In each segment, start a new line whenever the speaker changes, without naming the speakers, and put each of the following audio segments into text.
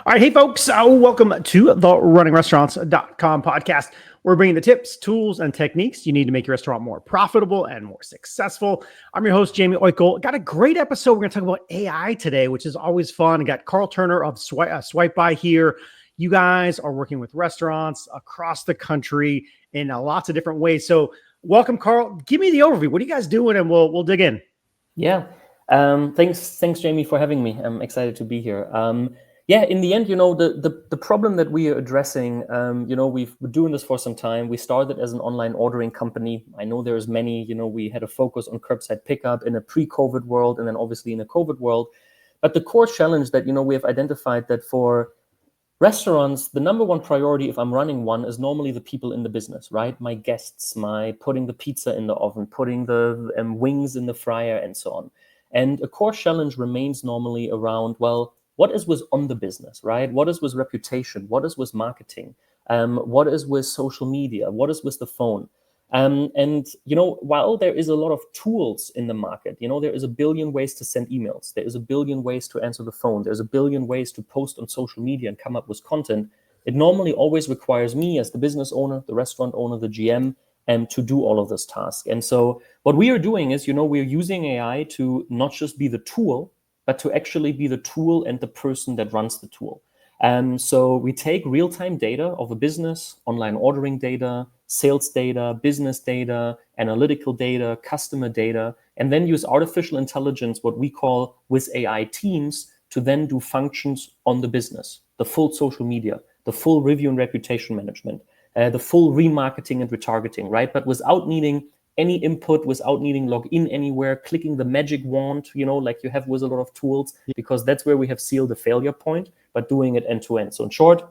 All right, hey folks, welcome to the runningrestaurants.com podcast. We're bringing the tips, tools, and techniques you need to make your restaurant more profitable and more successful. I'm your host, Jaime Oikle. Got a great episode. We're going to talk about AI today, which is always fun. I got Carl Turner of SWIPEBY here. You guys are working with restaurants across the country in lots of different ways. So welcome, Carl. Give me the overview. What are you guys doing? And we'll dig in.
Yeah. Thanks, Jamie, for having me. I'm excited to be here. In the end, the problem that we are addressing, we've been doing this for some time. We started as an online ordering company. I know there's many, we had a focus on curbside pickup in a pre-COVID world and then obviously in a COVID world. But the core challenge that, we have identified that for restaurants, the number one priority, if I'm running one, is normally the people in the business, right? My guests, my putting the pizza in the oven, putting the wings in the fryer and so on. And a core challenge remains normally around, well, what is with on the business, right? What is with reputation? What is with marketing? What is with social media? What is with the phone? While there is a lot of tools in the market, there is a billion ways to send emails. There is a billion ways to answer the phone. There's a billion ways to post on social media and come up with content. It normally always requires me as the business owner, the restaurant owner, the GM, to do all of this task. And so what we are doing is, we're using AI to not just be the tool, but to actually be the tool and the person that runs the tool. So we take real-time data of a business, online ordering data, sales data, business data, analytical data, customer data, and then use artificial intelligence, what we call with AI teams, to then do functions on the business, the full social media, the full review and reputation management, the full remarketing and retargeting, right? But without needing any input, without needing log in anywhere, clicking the magic wand, like you have with a lot of tools, because that's where we have sealed the failure point, but doing it end to end. So in short,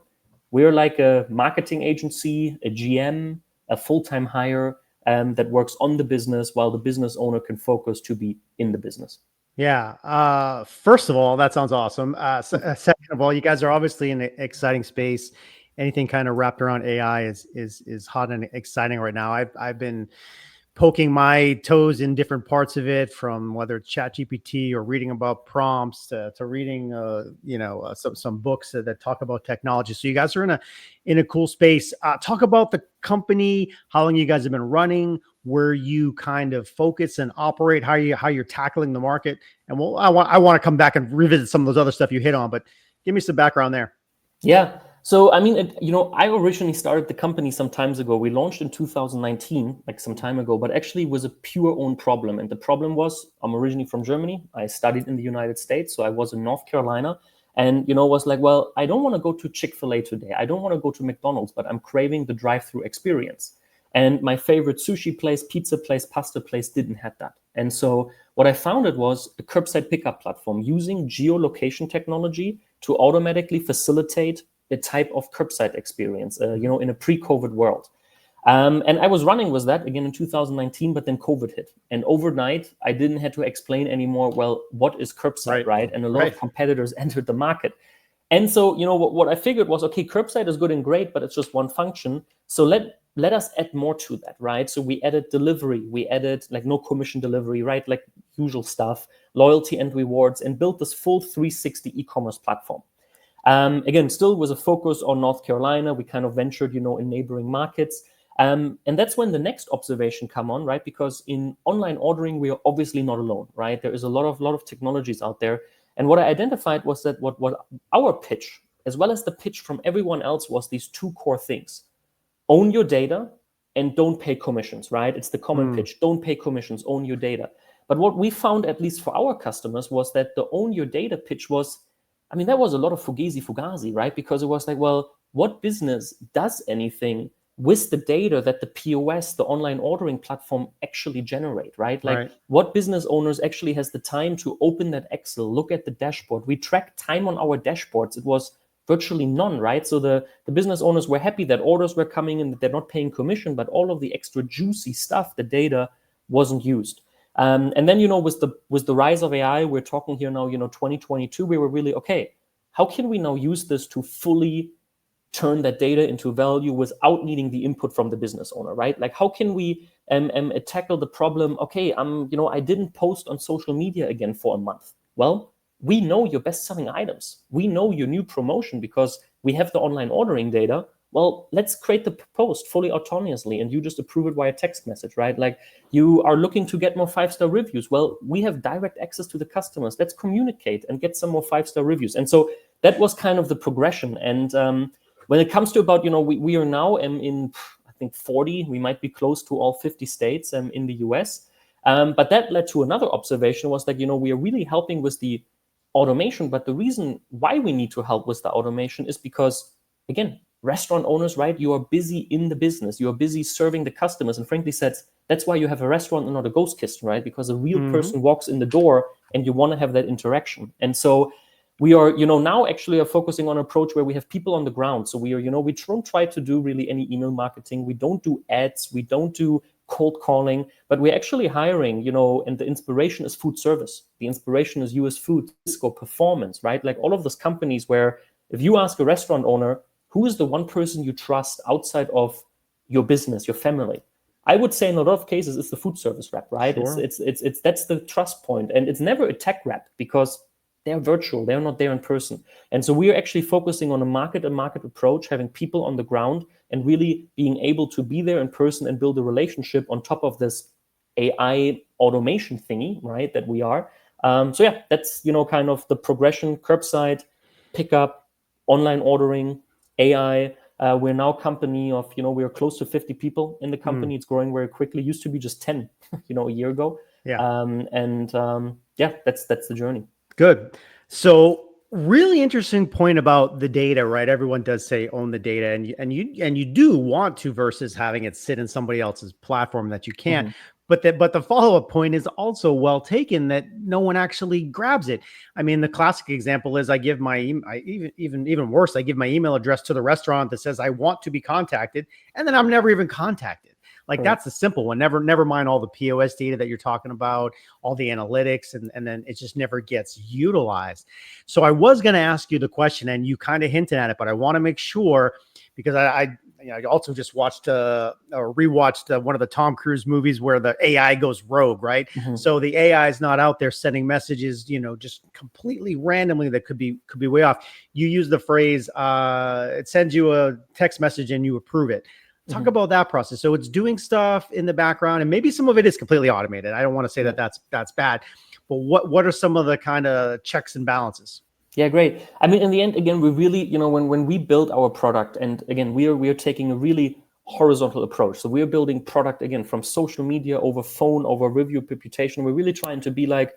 we're like a marketing agency, a GM, a full-time hire that works on the business while the business owner can focus to be in the business.
Yeah. First of all, that sounds awesome. Second of all, you guys are obviously in an exciting space. Anything kind of wrapped around AI is hot and exciting right now. I've been poking my toes in different parts of it, from whether it's ChatGPT or reading about prompts to reading, some books that talk about technology. So you guys are in a cool space. Talk about the company, how long you guys have been running, where you kind of focus and operate, how you're tackling the market. And I want to come back and revisit some of those other stuff you hit on, but give me some background there.
Yeah. So, I originally started the company some time ago. We launched in 2019, like some time ago, but actually was a pure own problem. And the problem was, I'm originally from Germany. I studied in the United States. So I was in North Carolina and, was like, well, I don't want to go to Chick-fil-A today. I don't want to go to McDonald's, but I'm craving the drive-through experience. And my favorite sushi place, pizza place, pasta place didn't have that. And so what I founded was a curbside pickup platform using geolocation technology to automatically facilitate a type of curbside experience, in a pre-COVID world. And I was running with that again in 2019, but then COVID hit. And overnight, I didn't have to explain anymore, well, what is curbside, right? And a lot of competitors entered the market. And so, what I figured was, okay, curbside is good and great, but it's just one function. So let us add more to that, right? So we added delivery, we added like no commission delivery, right? Like usual stuff, loyalty and rewards, and built this full 360 e-commerce platform. Again, still was a focus on North Carolina. We kind of ventured, in neighboring markets. And that's when the next observation come on, right? Because in online ordering, we are obviously not alone, right? There is a lot of technologies out there. And what I identified was that what our pitch, as well as the pitch from everyone else, was these two core things. Own your data and don't pay commissions, right? It's the common pitch. Don't pay commissions, own your data. But what we found, at least for our customers, was that the own your data pitch was, that was a lot of fugazi, right? Because it was like, well, what business does anything with the data that the POS, the online ordering platform, actually generate, right? Like what business owners actually has the time to open that Excel, look at the dashboard? We track time on our dashboards. It was virtually none, right? So the business owners were happy that orders were coming in, that they're not paying commission, but all of the extra juicy stuff, the data wasn't used. And then, with the rise of AI, we're talking here now, 2022, we were really, okay, how can we now use this to fully turn that data into value without needing the input from the business owner, right? Like, how can we tackle the problem? Okay, I didn't post on social media again for a month. Well, we know your best-selling items. We know your new promotion because we have the online ordering data. Well, let's create the post fully autonomously and you just approve it via text message, right? Like you are looking to get more 5-star reviews. Well, we have direct access to the customers. Let's communicate and get some more 5-star reviews. And so that was kind of the progression. And when it comes to about, we are now in, I think 40, we might be close to all 50 states in the US. But that led to another observation was that, we are really helping with the automation. But the reason why we need to help with the automation is because, again, restaurant owners, right? You are busy in the business. You are busy serving the customers. And frankly said, that's why you have a restaurant and not a ghost kitchen, right? Because a real person walks in the door and you want to have that interaction. And so we are, now actually are focusing on an approach where we have people on the ground. So we are, we don't try to do really any email marketing. We don't do ads. We don't do cold calling, but we're actually hiring, and the inspiration is food service. The inspiration is US Food, Cisco, Performance, right? Like all of those companies where if you ask a restaurant owner, who is the one person you trust outside of your business, your family? I would say in a lot of cases, it's the food service rep, right?
Sure.
It's that's the trust point. And it's never a tech rep because they're virtual, they're not there in person. And so we are actually focusing on a market approach, having people on the ground and really being able to be there in person and build a relationship on top of this AI automation thingy, right, that we are. So yeah, that's, kind of the progression, curbside, pickup, online ordering, AI. We're now a company of, we're close to 50 people in the company. It's growing very quickly. Used to be just 10, a year ago.
Yeah.
Yeah, that's the journey.
Good. So really interesting point about the data, right? Everyone does say own the data, and you do want to versus having it sit in somebody else's platform that you can't. But the follow-up point is also well taken, that no one actually grabs it. I mean, the classic example is I give my even worse, I give my email address to the restaurant that says I want to be contacted, and then I'm never even contacted. Like
Correct.
That's the simple one. Never mind all the POS data that you're talking about, all the analytics, and then it just never gets utilized. So I was going to ask you the question, and you kind of hinted at it, but I want to make sure, because I also just watched or rewatched one of the Tom Cruise movies where the AI goes rogue, right? So the AI is not out there sending messages, just completely randomly that could be way off. You use the phrase, it sends you a text message and you approve it. Talk about that process. So it's doing stuff in the background, and maybe some of it is completely automated. I don't want to say that that's bad, but what are some of the kind of checks and balances?
Yeah, great. I mean, in the end, again, we really, when we build our product, and again, we are taking a really horizontal approach. So we are building product, again, from social media over phone, over review, reputation. We're really trying to be like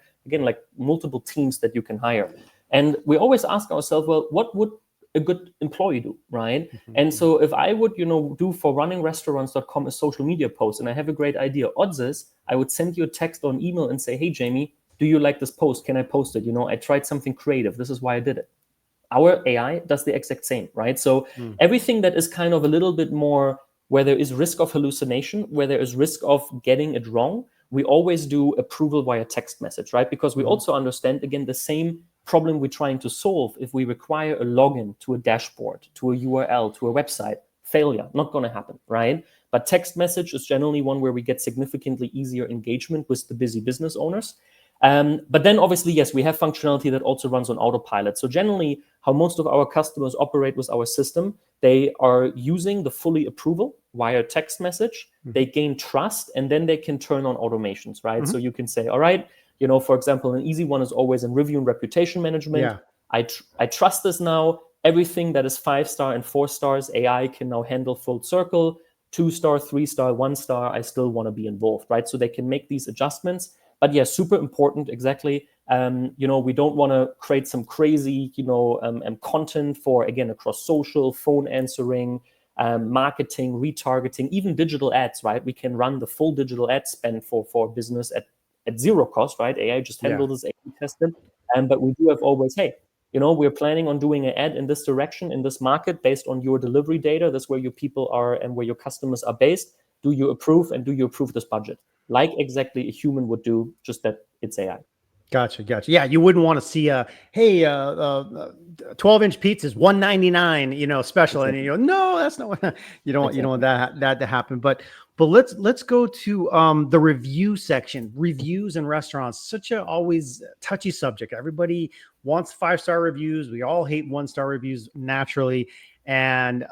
multiple teams that you can hire. And we always ask ourselves, well, what would a good employee do, right? And so if I would, do for runningrestaurants.com a social media post and I have a great idea, odds is I would send you a text or an email and say, hey, Jamie, do you like this post? Can I post it? I tried something creative. This is why I did it. Our AI does the exact same, right? So everything that is kind of a little bit more where there is risk of hallucination, where there is risk of getting it wrong, we always do approval via text message, right? Because we also understand, again, the same problem we're trying to solve. If we require a login to a dashboard, to a URL, to a website, failure, not going to happen, right? But text message is generally one where we get significantly easier engagement with the busy business owners. But then obviously, yes, we have functionality that also runs on autopilot. So generally, how most of our customers operate with our system, they are using the fully approval via text message. They gain trust, and then they can turn on automations, right? So you can say, all right, for example, an easy one is always in review and reputation management.
Yeah.
I trust this now. Everything that is 5-star and 4 stars, AI can now handle full circle. 2-star, 3-star, 1-star, I still want to be involved, right? So they can make these adjustments. But yeah, super important, exactly. We don't want to create some crazy, content for, again, across social, phone answering, marketing, retargeting, even digital ads, right? We can run the full digital ad spend for business at zero cost, right? AI just handles this, AI tested. But we do have always, hey, we're planning on doing an ad in this direction, in this market, based on your delivery data. That's where your people are and where your customers are based. Do you approve, and do you approve this budget? Like exactly a human would do, just that it's AI.
Gotcha. Yeah, you wouldn't want to see a 12-inch pizza is $199, special,
Exactly.
and no, that's not what you don't
Exactly.
want that to happen. But let's go to the review section. Reviews in restaurants, such a always touchy subject. Everybody wants 5-star reviews. We all hate 1-star reviews naturally, and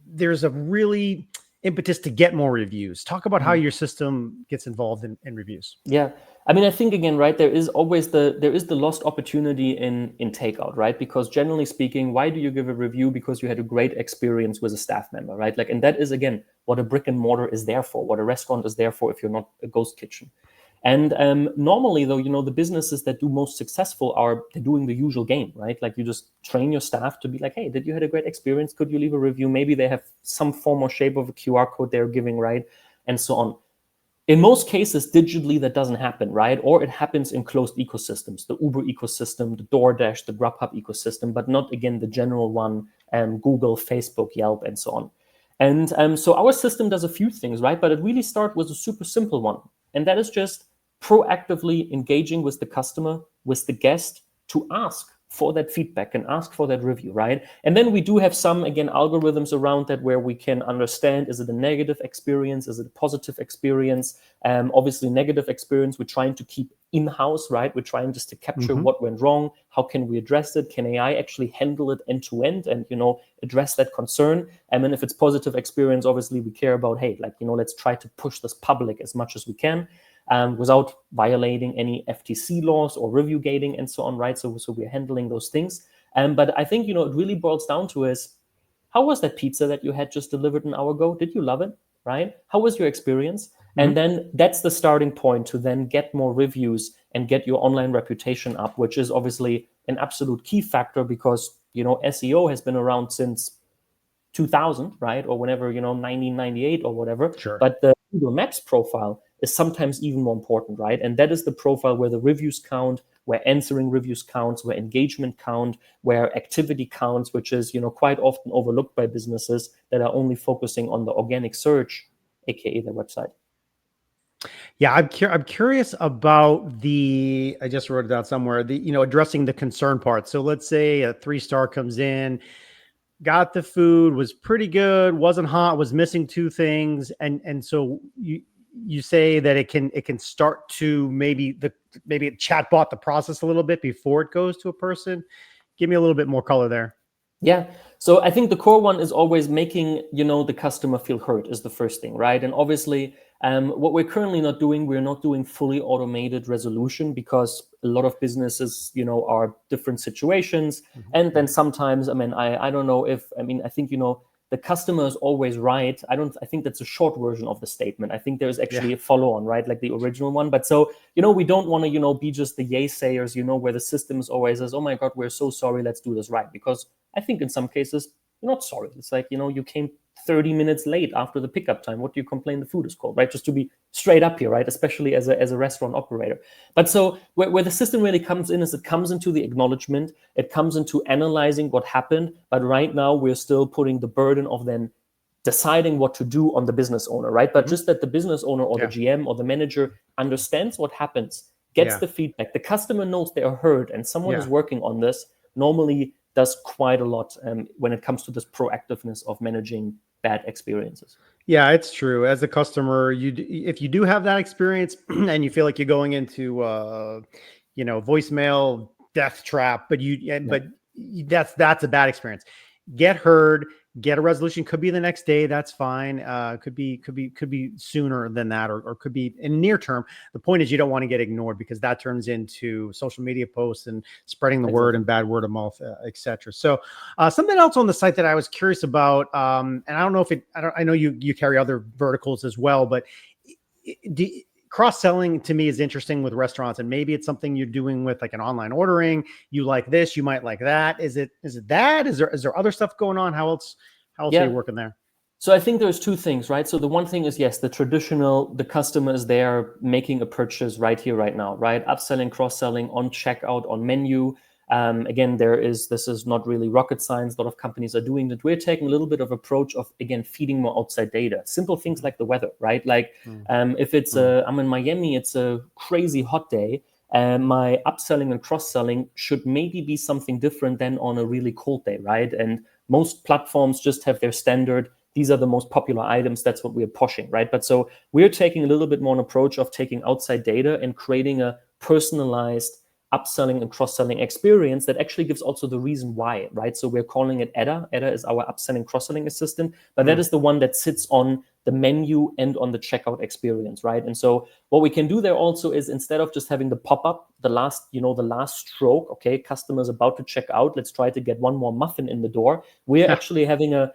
there's a really impetus to get more reviews. Talk about how your system gets involved in reviews.
Yeah. I mean, I think again, right, there is the lost opportunity in takeout, right? Because generally speaking, why do you give a review? Because you had a great experience with a staff member, right? Like, and that is again what a brick and mortar is there for, what a restaurant is there for if you're not a ghost kitchen. And normally, though, the businesses that do most successful they're doing the usual game, right? Like you just train your staff to be like, hey, did you had a great experience? Could you leave a review? Maybe they have some form or shape of a QR code they're giving, right? And so on. In most cases, digitally, that doesn't happen, right? Or it happens in closed ecosystems, the Uber ecosystem, the DoorDash, the Grubhub ecosystem, but not, again, the general one, Google, Facebook, Yelp, and so on. And so our system does a few things, right? But it really starts with a super simple one. And that is just proactively engaging with the customer, with the guest, to ask for that feedback and ask for that review, right? And then we do have some, again, algorithms around that where we can understand, is it a negative experience? Is it a positive experience? Obviously, negative experience, we're trying to keep in-house, right? We're trying just to capture what went wrong. How can we address it? Can AI actually handle it end to end and, address that concern? And then if it's positive experience, obviously we care about, hey, like, let's try to push this public as much as we can. Without violating any FTC laws or review gating and so on, right? So we're handling those things. But I think, it really boils down to is, how was that pizza that you had just delivered an hour ago? Did you love it, right? How was your experience? And then that's the starting point to then get more reviews and get your online reputation up, which is obviously an absolute key factor because, SEO has been around since 2000, right? Or whenever, 1998 or whatever.
Sure.
But the Google Maps profile is sometimes even more important, right? And that is the profile where the reviews count, where answering reviews counts, where engagement count, where activity counts, which is, quite often overlooked by businesses that are only focusing on the organic search, aka their website.
Yeah, I'm curious about I just wrote it down somewhere, addressing the concern part. So let's say a 3-star comes in, got the food, was pretty good, wasn't hot, was missing 2 things. And so you say that it can start to maybe it chatbot the process a little bit before it goes to a person. Give me a little bit more color there.
Yeah. So I think the core one is always making, the customer feel heard is the first thing, right? And obviously, what we're currently not doing, we're not doing fully automated resolution because a lot of businesses, are different situations. And then sometimes, I don't know I think, the customer is always right. I think that's a short version of the statement. I think there's actually a follow-on, right? Like the original one. But so, we don't want to, be just the yay sayers, where the system is always says, oh my God, we're so sorry, let's do this right. Because I think in some cases, you're not sorry. It's like, you came 30 minutes late after the pickup time. What do you complain the food is cold, right? Just to be straight up here, right? Especially as a restaurant operator. But so where the system really comes in is it comes into the acknowledgement, it comes into analyzing what happened. But right now we're still putting the burden of then deciding what to do on the business owner, right? But just that the business owner or the GM or the manager understands what happens, gets the feedback, the customer knows they are heard and someone is working on this, normally does quite a lot when it comes to this proactiveness of managing bad experiences.
Yeah, it's true. As a customer, if you do have that experience and you feel like you're going into voicemail death trap, but that's a bad experience. Get heard, get a resolution. Could be the next day. That's fine. Could be sooner than that, or could be in near term. The point is you don't want to get ignored because that turns into social media posts and spreading the word and bad word of mouth, etc. So something else on the site that I was curious about, and I don't know if I know you carry other verticals as well, but cross-selling to me is interesting with restaurants, and maybe it's something you're doing with like an online ordering. You like this, you might like that. Is it that? Is there other stuff going on? How else are you working there?
So I think there's 2 things, right? So the one thing is, yes, the customer is there making a purchase right here, right now, right? Upselling, cross-selling on checkout, on menu. Again, this is not really rocket science. A lot of companies are doing that. We're taking a little bit of approach of, again, feeding more outside data. Simple things like the weather, right? Like if it's I'm in Miami, it's a crazy hot day. my upselling and cross-selling should maybe be something different than on a really cold day, right? And most platforms just have their standard, these are the most popular items, that's what we're pushing, right? But so we're taking a little bit more an approach of taking outside data and creating a personalized upselling and cross-selling experience that actually gives also the reason why, right? So we're calling it Edda. Edda is our upselling cross-selling assistant, but that is the one that sits on the menu and on the checkout experience, right? And so what we can do there also is, instead of just having the pop-up, the last stroke, okay, customer's about to check out, let's try to get one more muffin in the door. We're actually having a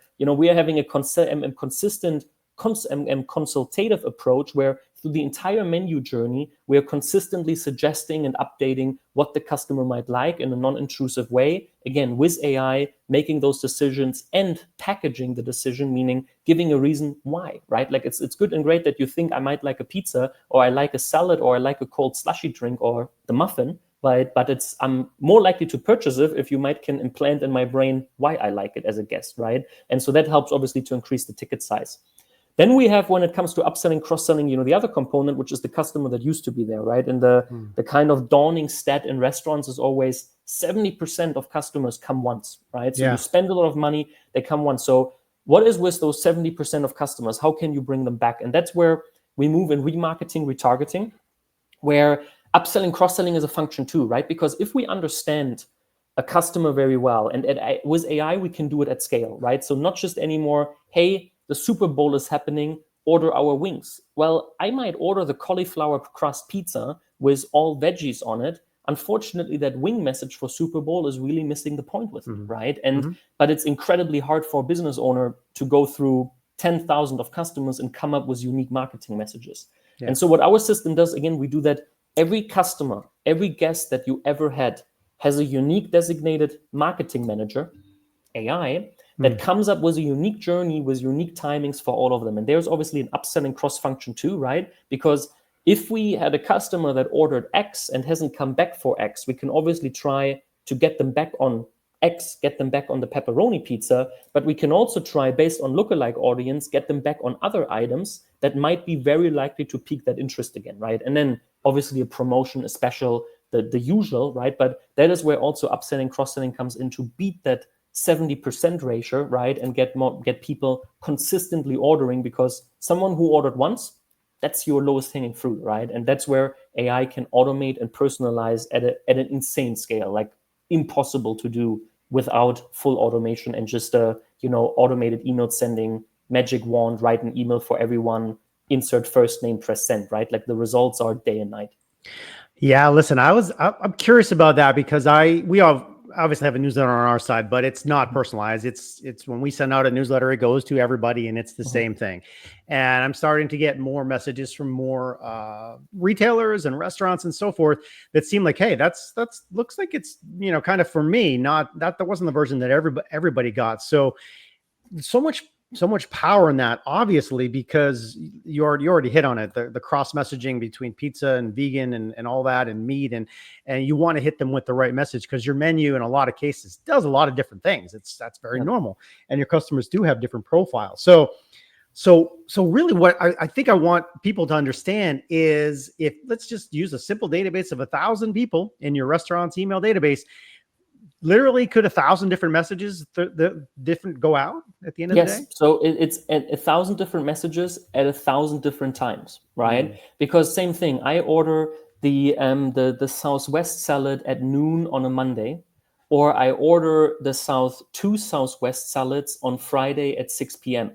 consistent consultative approach where through the entire menu journey, we are consistently suggesting and updating what the customer might like in a non-intrusive way. Again, with AI, making those decisions and packaging the decision, meaning giving a reason why, right? Like it's good and great that you think I might like a pizza, or I like a salad, or I like a cold slushy drink, or the muffin, but I'm more likely to purchase it if you can implant in my brain why I like it as a guest, right? And so that helps obviously to increase the ticket size. Then we have, when it comes to upselling, cross-selling, the other component, which is the customer that used to be there, right? And the kind of dawning stat in restaurants is always 70% of customers come once, right? So you spend a lot of money, they come once. So what is with those 70% of customers? How can you bring them back? And that's where we move in remarketing, retargeting, where upselling, cross-selling is a function too, right? Because if we understand a customer very well, and with AI, we can do it at scale, right? So not just anymore, hey, the Super Bowl is happening, order our wings. Well, I might order the cauliflower crust pizza with all veggies on it. Unfortunately, that wing message for Super Bowl is really missing the point with it, right? But it's incredibly hard for a business owner to go through 10,000 of customers and come up with unique marketing messages. And so what our system does, again, we do that. Every customer, every guest that you ever had has a unique designated marketing manager, AI, that comes up with a unique journey with unique timings for all of them. And there's obviously an upselling cross function too, right? Because if we had a customer that ordered X and hasn't come back for X, we can obviously try to get them back on X, get them back on the pepperoni pizza, but we can also try, based on lookalike audience, get them back on other items that might be very likely to pique that interest again, right? And then obviously a promotion, a special, the usual, right? But that is where also upselling, cross-selling comes in, to beat that 70% ratio, right? And get people consistently ordering, because someone who ordered once, that's your lowest hanging fruit, right? And that's where AI can automate and personalize at an insane scale, like impossible to do without full automation and just automated email sending, magic wand, write an email for everyone, insert first name, press send, right? Like the results are day and night.
Yeah, listen, I'm curious about that, because we all obviously have a newsletter on our side, but it's not personalized. It's when we send out a newsletter, it goes to everybody, and it's the same thing. And I'm starting to get more messages from more retailers and restaurants and so forth that seem like, hey, that's looks like it's kind of for me. Not that wasn't the version that everybody got. So much power in that, obviously, because you already hit on it, the cross messaging between pizza and vegan and all that, and meat, and you want to hit them with the right message, because your menu in a lot of cases does a lot of different things. That's very normal, and your customers do have different profiles. So really what I think I want people to understand is, if let's just use a simple database of 1,000 people in your restaurant's email database, literally could 1,000 different messages different go out at the end of the day?
So it's 1,000 different messages at 1,000 different times, right? Because same thing, I order the Southwest salad at noon on a Monday, or I order the two Southwest salads on Friday at 6 p.m.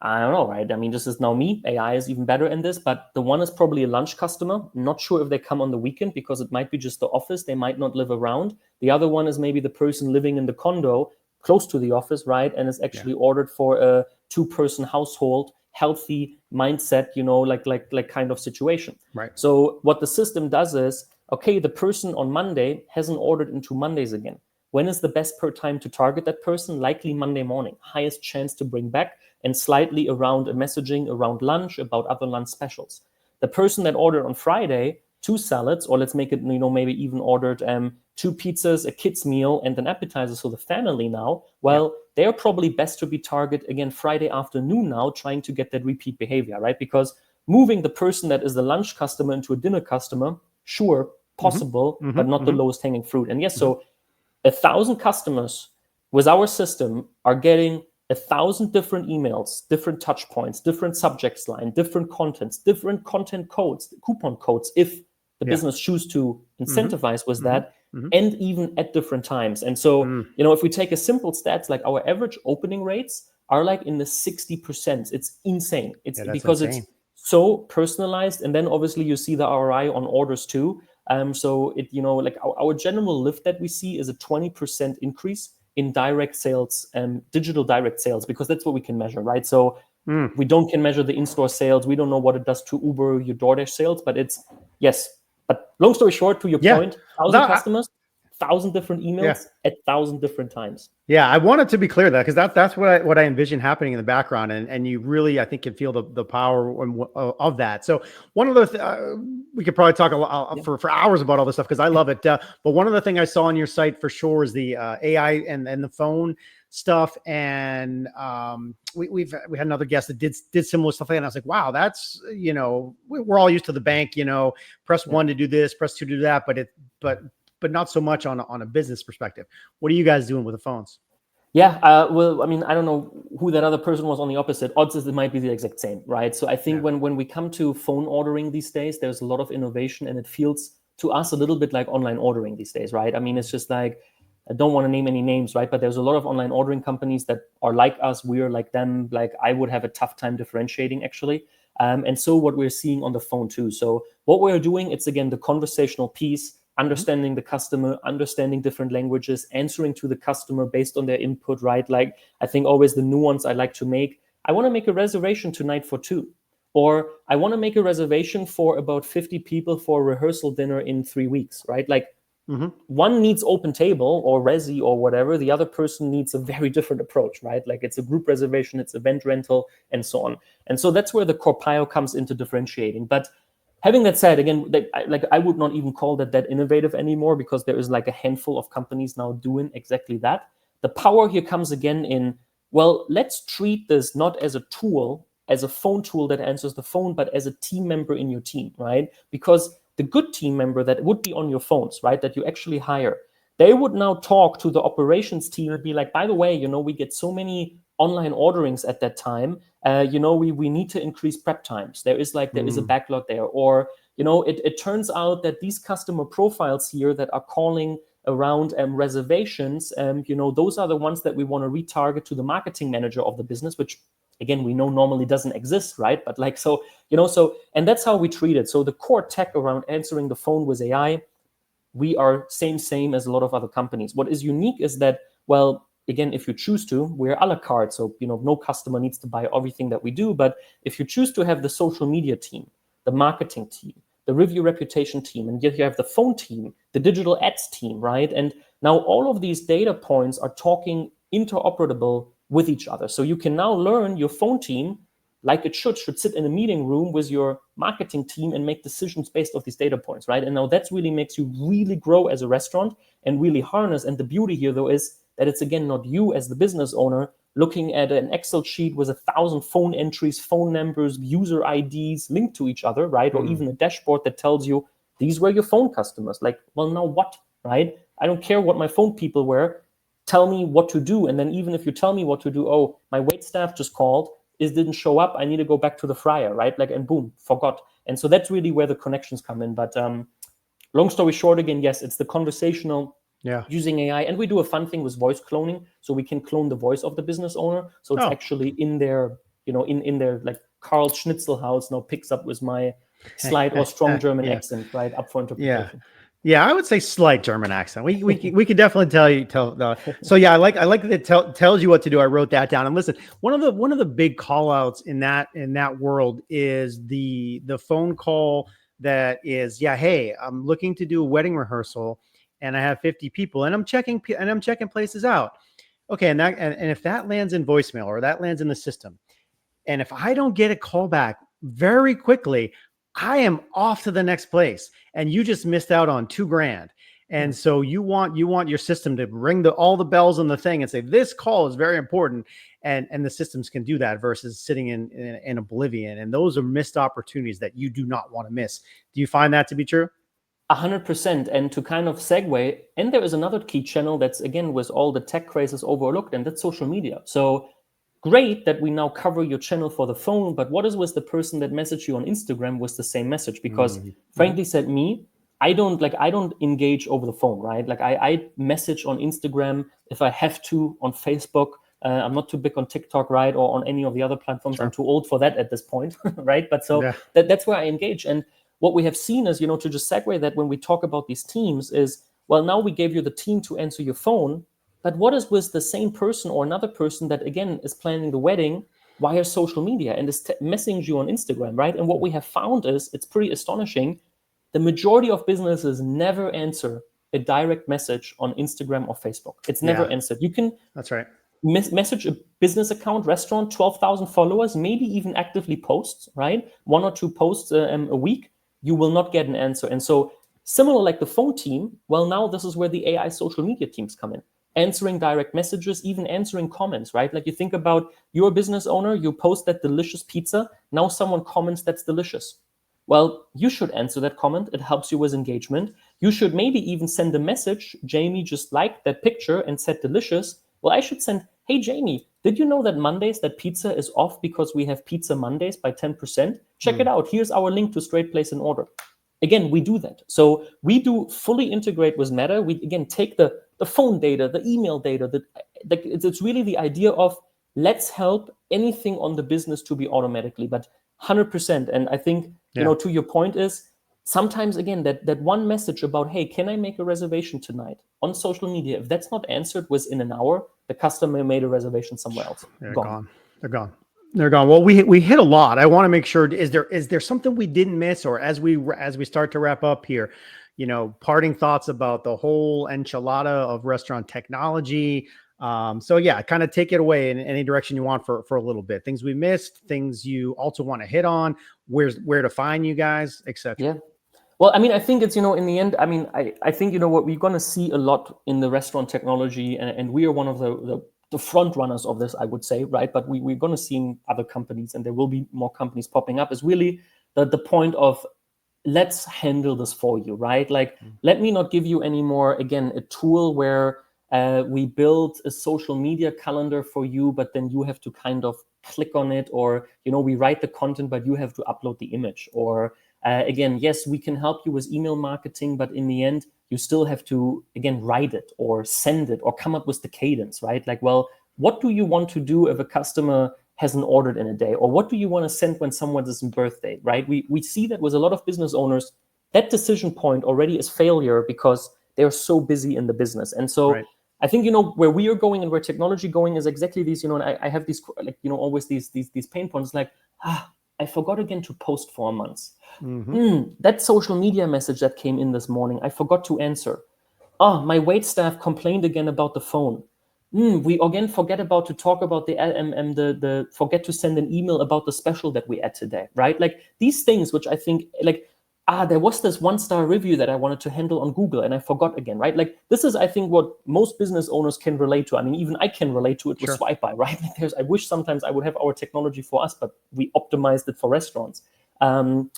I don't know, right? I mean, this is now me. AI is even better in this, but the one is probably a lunch customer. Not sure if they come on the weekend, because it might be just the office. They might not live around. The other one is maybe the person living in the condo close to the office, right? And is actually ordered for a 2-person household, healthy mindset, like kind of situation.
Right.
So what the system does is, okay, the person on Monday hasn't ordered in 2 Mondays again. When is the best time to target that person? Likely Monday morning, highest chance to bring back, and slightly around a messaging around lunch, about other lunch specials. The person that ordered on Friday 2 salads, or let's make it, maybe even ordered 2 pizzas, a kid's meal, and an appetizer, so the family now, they're probably best to be targeted again Friday afternoon now, trying to get that repeat behavior, right? Because moving the person that is the lunch customer into a dinner customer, sure, possible, but not the lowest hanging fruit. And yes, so 1,000 customers with our system are getting 1,000 different emails, different touch points, different subjects line, different contents, different content codes, coupon codes, if the business choose to incentivize with that, and even at different times. And so, if we take a simple stats, like our average opening rates are like in the 60%. It's insane. It's because it's so personalized. And then obviously you see the ROI on orders too. So it, like our general lift that we see is a 20% increase in direct sales and digital direct sales, because that's what we can measure, right? So we can measure the in-store sales. We don't know what it does to Uber, your DoorDash sales, but it's, yes. But long story short, to your point, 1,000 customers, 1,000 different emails at 1,000 different times.
Yeah, I wanted to be clear that, because that's what I envision happening in the background, and you really, I think, can feel the power of that. So one of the we could probably talk a lot for hours about all this stuff, because I love it. But one of the things I saw on your site for sure is the AI and the phone stuff. And we had another guest that did similar stuff, and I was like, wow, that's, we're all used to the bank, press one to do this, press two to do that, but not so much on a business perspective. What are you guys doing with the phones?
Yeah, well, I mean, I don't know who that other person was on the opposite. Odds is it might be the exact same, right? So I think when we come to phone ordering these days, there's a lot of innovation, and it feels to us a little bit like online ordering these days, right? I mean, it's just like, I don't want to name any names, right? But there's a lot of online ordering companies that are like us. We're like them. Like, I would have a tough time differentiating, actually. And so what we're seeing on the phone too. So what we're doing, it's again the conversational piece, understanding the customer, understanding different languages, answering to the customer based on their input, right? Like, I think always the nuance I like to make, I want to make a reservation tonight for 2, or I want to make a reservation for about 50 people for a rehearsal dinner in 3 weeks, right? Like, one needs open table or resi or whatever. The other person needs a very different approach, right? Like, it's a group reservation, it's event rental, and so on. And so that's where the Corpio comes into differentiating. But having that said, again, I would not even call that innovative anymore, because there is like a handful of companies now doing exactly that. The power here comes again in, well, let's treat this not as a tool, as a phone tool that answers the phone, but as a team member in your team, right? Because the good team member that would be on your phones, right, that you actually hire, they would now talk to the operations team and be like, by the way, we get so many online orderings at that time. We need to increase prep times. There is a backlog there. Or, it turns out that these customer profiles here that are calling around reservations, those are the ones that we want to retarget to the marketing manager of the business, which again, we know normally doesn't exist, right? But and that's how we treat it. So the core tech around answering the phone with AI, we are same as a lot of other companies. What is unique is that, well, again, if you choose to, we're a la carte. So, no customer needs to buy everything that we do. But if you choose to have the social media team, the marketing team, the review reputation team, and yet you have the phone team, the digital ads team, right? And now all of these data points are talking interoperable with each other. So you can now learn your phone team, like it should sit in a meeting room with your marketing team and make decisions based off these data points, right? And now that really makes you really grow as a restaurant and really harness. And the beauty here, though, is that it's, again, not you as the business owner looking at an Excel sheet with 1,000 phone entries, phone numbers, user IDs linked to each other, right? Or even a dashboard that tells you, these were your phone customers. Like, well, now what, right? I don't care what my phone people were. Tell me what to do. And then even if you tell me what to do, oh, my wait staff just called, it didn't show up, I need to go back to the fryer, right? Like, and boom, forgot. And so that's really where the connections come in. But long story short, again, yes, it's the conversational using AI. And we do a fun thing with voice cloning. So we can clone the voice of the business owner. So it's actually in their, in their, like, Carl Schnitzel house now picks up with my slight or strong German accent, right? Up for interpretation.
Yeah, I would say slight German accent. We can definitely tell. So yeah, I like that it tells you what to do. I wrote that down. And listen, one of the big call outs in that world is the phone call that is, hey, I'm looking to do a wedding rehearsal and I have 50 people and I'm checking places out. Okay, and if that lands in voicemail or that lands in the system, and if I don't get a call back very quickly, I am off to the next place, and you just missed out on $2,000. And so you want your system to ring all the bells on the thing and say, this call is very important. And the systems can do that versus sitting in oblivion. And those are missed opportunities that you do not want to miss. Do you find that to be true?
100%. And to kind of segue, and there is another key channel that's, again, with all the tech crazes overlooked, and that's social media. So great that we now cover your channel for the phone, but what is with the person that messaged you on Instagram with the same message? Because frankly said, I don't engage over the phone, right? Like I message on Instagram if I have to, on Facebook. I'm not too big on TikTok, right? Or on any of the other platforms. Sure. I'm too old for that at this point, right? But so that's where I engage. And what we have seen is, to just segue that when we talk about these teams is, well, now we gave you the team to answer your phone, but what is with the same person or another person that, again, is planning the wedding via social media and is messaging you on Instagram, right? And what we have found is, it's pretty astonishing, the majority of businesses never answer a direct message on Instagram or Facebook. It's never answered. You can
that's right.
Message a business account, restaurant, 12,000 followers, maybe even actively posts, right? 1 or 2 posts a week, you will not get an answer. And so similar like the phone team, well, now this is where the AI social media teams come in, answering direct messages, even answering comments, right? Like you think about, you're a business owner, you post that delicious pizza, now someone comments that's delicious. Well, you should answer that comment. It helps you with engagement. You should maybe even send a message. Jamie just liked that picture and said delicious. Well, I should send, hey, Jamie, did you know that Mondays that pizza is off because we have Pizza Mondays by 10%? Check it out. Here's our link to straight place an order. Again, we do that. So we do fully integrate with Meta. We, again, take the phone data, the email data. It's really the idea of, let's help anything on the business to be automatically, but 100%. And I think, to your point is, sometimes, again, that one message about, hey, can I make a reservation tonight on social media? If that's not answered within an hour, the customer made a reservation somewhere else.
They're gone. Well, we hit a lot. I want to make sure, is there something we didn't miss, or as we start to wrap up here, parting thoughts about the whole enchilada of restaurant technology? So yeah, kind of take it away in any direction you want for a little bit. Things we missed, things you also want to hit on, where to find you guys, etc.
Yeah. Well, I mean, I think it's, in the end, I mean, I think, what we're going to see a lot in the restaurant technology, and we are one of the front runners of this, I would say, right? But we're going to see in other companies, and there will be more companies popping up, is really the point of, let's handle this for you, right? Like, let me not give you anymore, again, a tool where we build a social media calendar for you, but then you have to kind of click on it, or, we write the content, but you have to upload the image, or again, yes, we can help you with email marketing, but in the end, you still have to, again, write it or send it or come up with the cadence, right? Like, well, what do you want to do if a customer hasn't ordered in a day? Or what do you want to send when someone's birthday, right? We see that with a lot of business owners, that decision point already is failure because they're so busy in the business. And so I think, where we are going and where technology going is exactly these, and I have these, like, always these pain points, like, I forgot again to post for a month. That social media message that came in this morning, I forgot to answer. My wait staff complained again about the phone. We again forget about to talk about the forget to send an email about the special that we had today, right? Like these things, which I think, like, there was this 1-star review that I wanted to handle on Google and I forgot again, right? Like this is, I think, what most business owners can relate to. I mean, even I can relate to it with SWIPEBY, right? Like I wish sometimes I would have our technology for us, but we optimized it for restaurants. And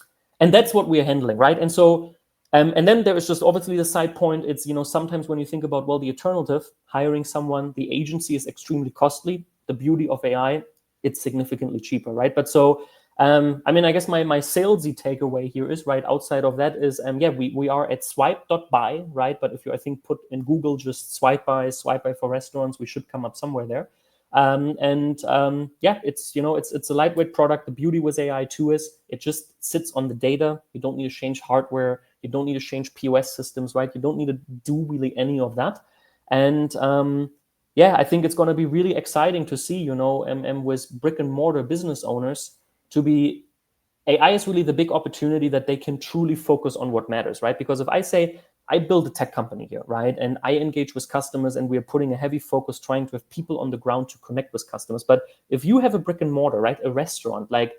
that's what we are handling, right? And so, and then there is just obviously the side point. It's, sometimes when you think about, well, the alternative, hiring someone, the agency is extremely costly. The beauty of AI, it's significantly cheaper, right? But so, I mean, I guess my salesy takeaway here is, right, outside of that is, we are at swipe.by, right? But if you, I think, put in Google just SWIPEBY for restaurants, we should come up somewhere there. It's, it's a lightweight product. The beauty with AI too is it just sits on the data. You don't need to change hardware. You don't need to change POS systems, right? You don't need to do really any of that. And I think it's going to be really exciting to see, with brick and mortar business owners, to be, AI is really the big opportunity that they can truly focus on what matters, right? Because if I say, I build a tech company here, right? And I engage with customers and we're putting a heavy focus trying to have people on the ground to connect with customers. But if you have a brick and mortar, right, a restaurant, like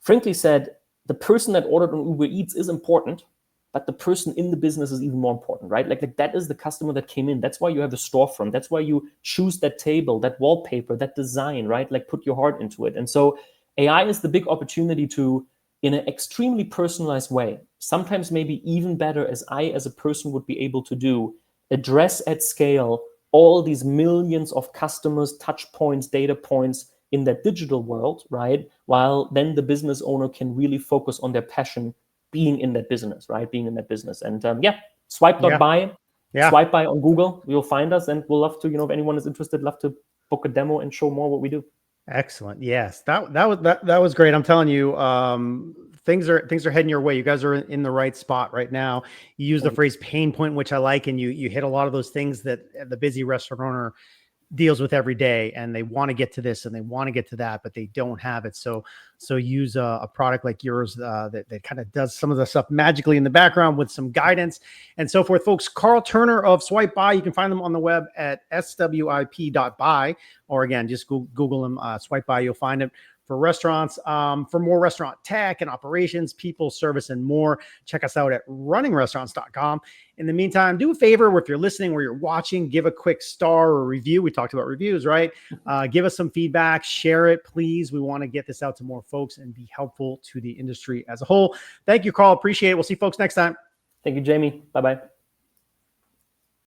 frankly said, the person that ordered on Uber Eats is important, but the person in the business is even more important, right? Like that is the customer that came in. That's why you have the storefront. That's why you choose that table, that wallpaper, that design, right? Like put your heart into it. And so AI is the big opportunity to in an extremely personalized way, sometimes maybe even better as I as a person would be able to do, address at scale all these millions of customers, touch points, data points in that digital world, right? While then the business owner can really focus on their passion being in that business, right? Being in that business. And swipe.by, swipe by on Google, you'll find us, and we'll love to, if anyone is interested, love to book a demo and show more what we do.
Excellent. Yes, that was great. I'm telling you, things are heading your way. You guys are in the right spot right now. You use the phrase pain point, which I like, and you hit a lot of those things that the busy restaurant owner deals with every day, and they want to get to this and they want to get to that, but they don't have it. So use a product like yours that kind of does some of the stuff magically in the background with some guidance and so forth. Folks, Carl Turner of SWIPEBY, you can find them on the web at swip.by, or again, just Google them, SWIPEBY, you'll find it. For restaurants, for more restaurant tech and operations, people, service, and more, check us out at runningrestaurants.com. In the meantime, do a favor, if you're listening or you're watching, give a quick star or review. We talked about reviews, right? Give us some feedback, share it, please. We want to get this out to more folks and be helpful to the industry as a whole. Thank you, Carl. Appreciate it. We'll see folks next time.
Thank you, Jamie. Bye-bye.